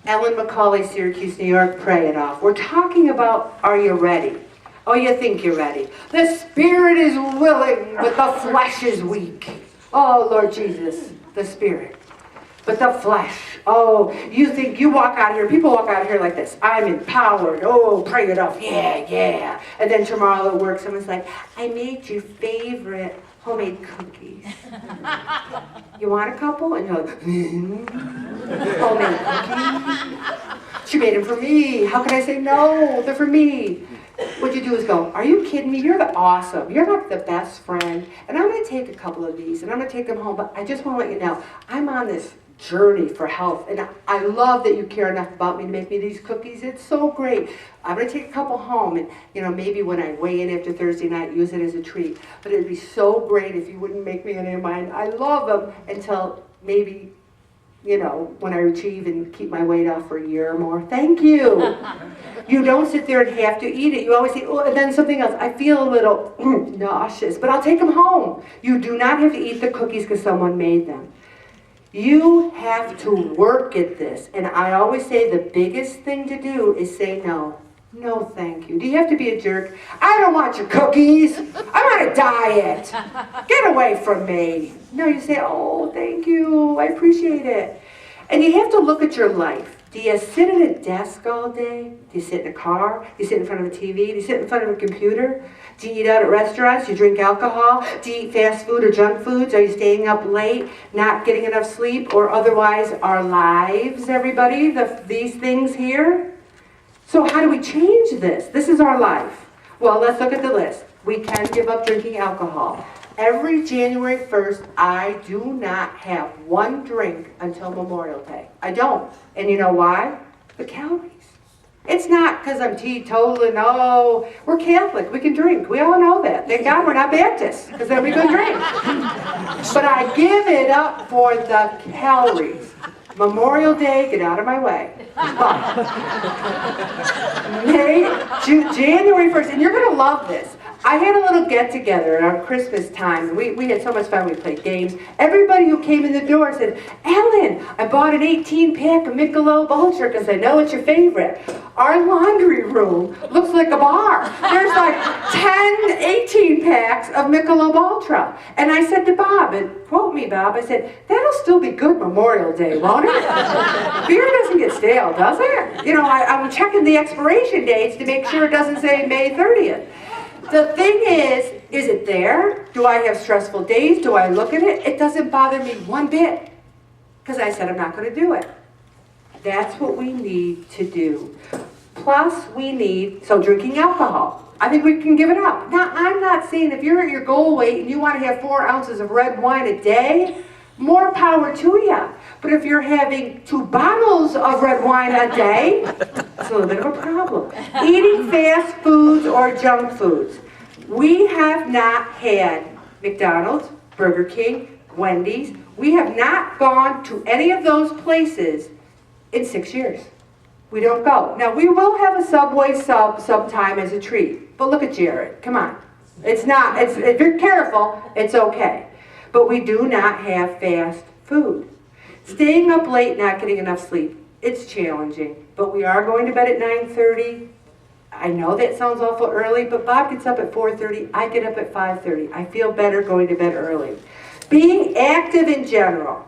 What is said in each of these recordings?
Ellen McCauley, Syracuse, New York, pray it off. We're talking about, are you ready? Oh, you think you're ready. The spirit is willing, but the flesh is weak. Oh, Lord Jesus, the spirit. But the flesh, oh, you think you walk out here, people walk out here like this. I'm empowered. Oh, pray it off. Yeah, yeah. And then tomorrow at work, someone's like, I made your favorite homemade cookies. You want a couple? And you're like, homemade cookies? She made them for me. How can I say no? They're for me. What you do is go, are you kidding me? You're the awesome. You're like the best friend. And I'm going to take a couple of these and I'm going to take them home. But I just want to let you know, I'm on this journey for health. And I love that you care enough about me to make me these cookies. It's so great. I'm going to take a couple home and, maybe when I weigh in after Thursday night, use it as a treat. But it'd be so great if you wouldn't make me any of mine. I love them until maybe, when I achieve and keep my weight off for a year or more. Thank you. You don't sit there and have to eat it. You always say, oh, and then something else. I feel a little nauseous, but I'll take them home. You do not have to eat the cookies because someone made them. You have to work at this. And I always say the biggest thing to do is say no. No, thank you. Do you have to be a jerk? I don't want your cookies. I'm on a diet. Get away from me. No, you say, oh, thank you. I appreciate it. And you have to look at your life. Do you sit at a desk all day? Do you sit in a car? Do you sit in front of a TV? Do you sit in front of a computer? Do you eat out at restaurants? Do you drink alcohol? Do you eat fast food or junk foods? Are you staying up late, not getting enough sleep, or otherwise our lives, everybody, these things here? So how do we change this? This is our life. Well, let's look at the list. We can give up drinking alcohol. Every January 1st, I do not have one drink until Memorial Day. I don't. And you know why? The calories. It's not because I'm teetotal. No, we're Catholic. We can drink. We all know that. Thank God we're not Baptists, because then we could drink. But I give it up for the calories. Memorial Day, get out of my way. January 1st, and you're going to love this. I had a little get-together around Christmas time. We had so much fun. We played games. Everybody who came in the door said, Ellen, I bought an 18-pack of Michelob Ultra because I know it's your favorite. Our laundry room looks like a bar. There's like 10, 18 packs of Michelob Ultra. And I said to Bob, and quote me, Bob, I said, that'll still be good Memorial Day, won't it? Beer doesn't get stale, does it? I'm checking the expiration dates to make sure it doesn't say May 30th. The thing is it there? Do I have stressful days? Do I look at it? It doesn't bother me one bit because I said I'm not going to do it. That's what we need to do. Plus, so drinking alcohol. I think we can give it up. Now, I'm not saying if you're at your goal weight and you want to have 4 ounces of red wine a day, more power to you. But if you're having 2 bottles of red wine a day, it's a little bit of a problem. Eating fast foods or junk foods. We have not had McDonald's, Burger King, Wendy's. We have not gone to any of those places in 6 years. We don't go. Now, we will have a Subway sub sometime as a treat. But look at Jared. Come on. If you're careful, it's okay. But we do not have fast food. Staying up late, not getting enough sleep, it's challenging. But we are going to bed at 9:30. I know that sounds awful early, but Bob gets up at 4:30. I get up at 5:30. I feel better going to bed early. Being active in general.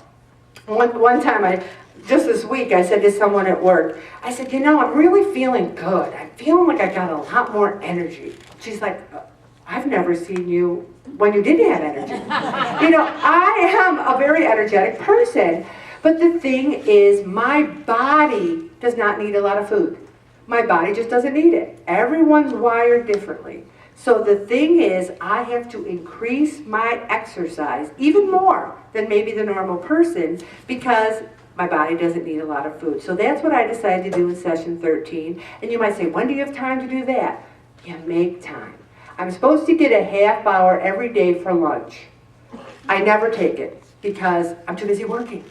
One time, just this week, I said to someone at work, I said, I'm really feeling good. I'm feeling like I got a lot more energy. She's like, I've never seen you when you didn't have energy. I am a very energetic person. But the thing is, my body does not need a lot of food. My body just doesn't need it. Everyone's wired differently. So the thing is, I have to increase my exercise even more than maybe the normal person because my body doesn't need a lot of food. So that's what I decided to do in session 13. And you might say, when do you have time to do that? You make time. I'm supposed to get a half hour every day for lunch. I never take it because I'm too busy working.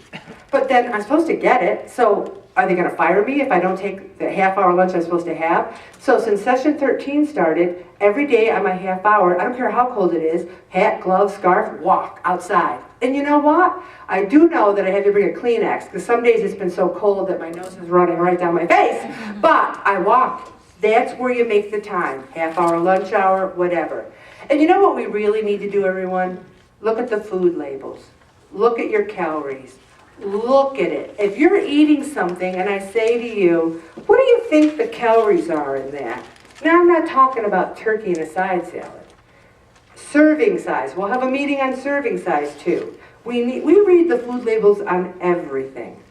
But then I'm supposed to get it, so are they going to fire me if I don't take the half hour lunch I'm supposed to have? So since session 13 started, every day on my half hour, I don't care how cold it is, hat, gloves, scarf, walk outside. And you know what? I do know that I had to bring a Kleenex because some days it's been so cold that my nose is running right down my face. But I walk. That's where you make the time. Half hour, lunch hour, whatever. And you know what we really need to do, everyone? Look at the food labels. Look at your calories. Look at it. If you're eating something and I say to you, what do you think the calories are in that? Now I'm not talking about turkey and a side salad. Serving size. We'll have a meeting on serving size too. We read the food labels on everything.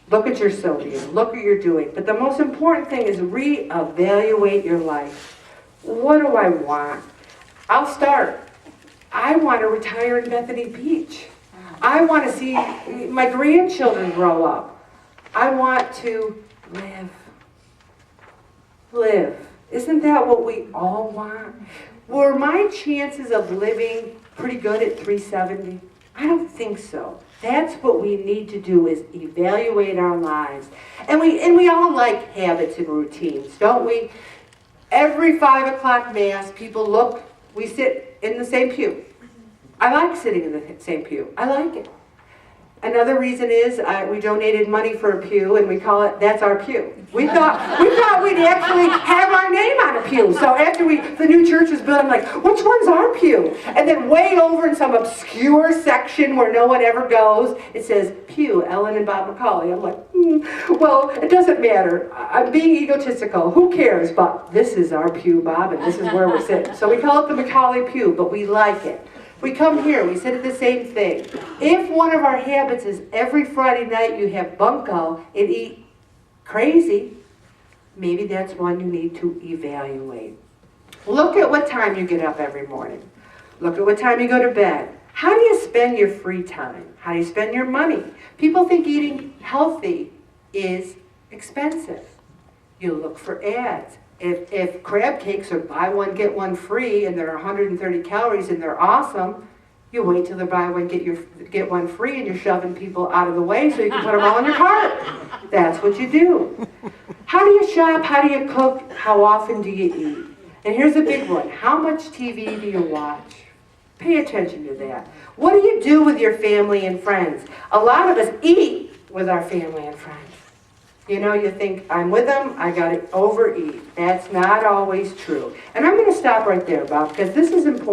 Look at your sodium. Look what you're doing. But the most important thing is reevaluate your life. What do I want? I'll start. I want to retire in Bethany Beach. I want to see my grandchildren grow up. I want to live. Live. Isn't that what we all want? Were my chances of living pretty good at 370? I don't think so. That's what we need to do is evaluate our lives. And we all like habits and routines, don't we? Every 5 o'clock mass, people look, we sit in the same pew. I like sitting in the same pew. I like it. Another reason is we donated money for a pew, and we call it "That's Our Pew." We thought we'd actually have our name on a pew. So after the new church was built, I'm like, which one's our pew? And then way over in some obscure section where no one ever goes, it says Pew, Ellen and Bob McCauley. I'm like, well, it doesn't matter. I'm being egotistical. Who cares? But this is our pew, Bob, and this is where we're sitting. So we call it the McCauley pew, but we like it. We come here, we sit at the same thing. If one of our habits is every Friday night you have bunko and eat crazy, maybe that's one you need to evaluate. Look at what time you get up every morning. Look at what time you go to bed. How do you spend your free time? How do you spend your money? People think eating healthy is expensive. You look for ads. If crab cakes are buy one, get one free, and they're 130 calories and they're awesome, you wait till they're buy one, get one free, and you're shoving people out of the way so you can put them all in your cart. That's what you do. How do you shop? How do you cook? How often do you eat? And here's a big one. How much TV do you watch? Pay attention to that. What do you do with your family and friends? A lot of us eat with our family and friends. You know, you think, I'm with them, I got to overeat. That's not always true. And I'm going to stop right there, Bob, because this is important.